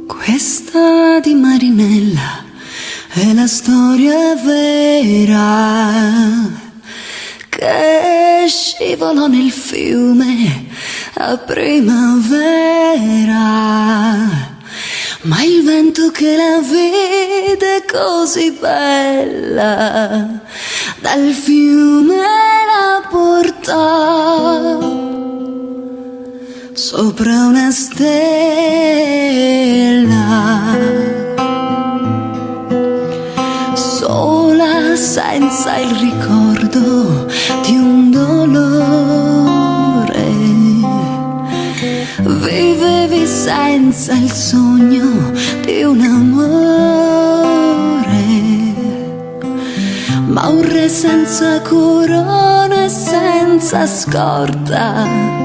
Questa di Marinella è la storia vera che scivolò nel fiume a primavera, ma il vento che la vide così bella dal fiume la portò sopra una stella, sola senza il ricordo di un dolore. Vivevi senza il sogno di un amore, ma un re senza corona e senza scorta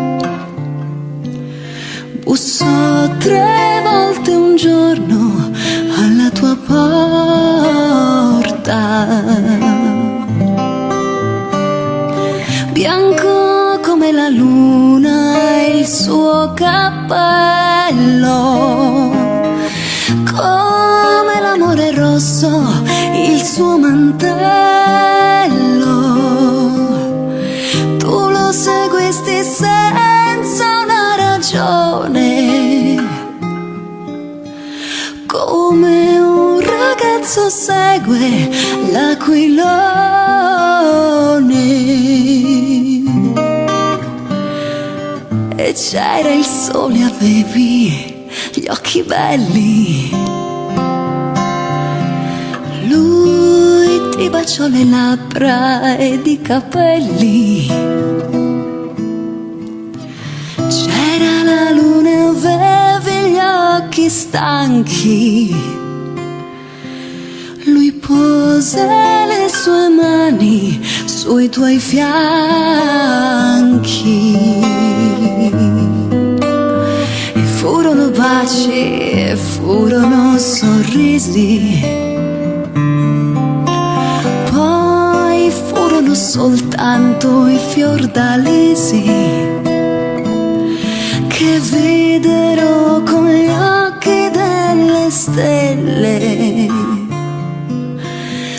bussò 3 volte un giorno alla tua porta. Bianco come la luna il suo cappello, come l'amore rosso il suo mantello. Tu lo seguisti senza una ragione, come un ragazzo segue l'aquilone. E c'era il sole, avevi gli occhi belli, lui ti baciò le labbra ed i capelli. C'era la luna, avevi gli occhi stanchi, lui pose le sue mani sui tuoi fianchi. E furono baci e furono sorrisi, poi furono soltanto i fiordalisi che videro con gli occhi delle stelle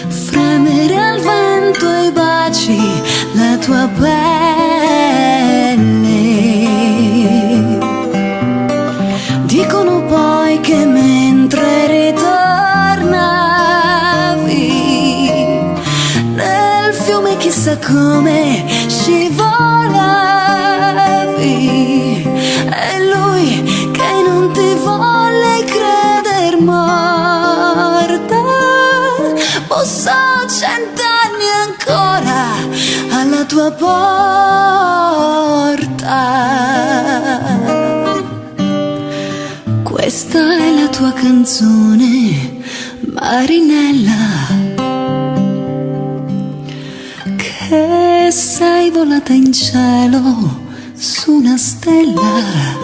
fremere al vento e baci la tua pelle. Dicono poi che mentre ritornavi nel fiume chissà come scivolavi, e lui che non ti volle creder morta bussò 100 anni ancora alla tua porta. Questa è la tua canzone, Marinella, che sei volata in cielo su una stella.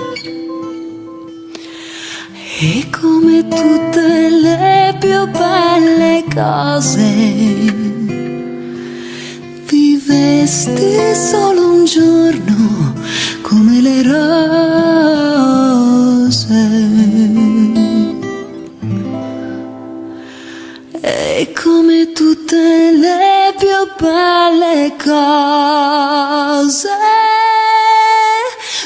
E come tutte le più belle cose, vivesti solo un giorno come le rose. E come tutte le più belle cose,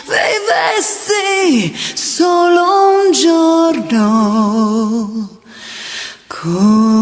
vivesti solo un giorno come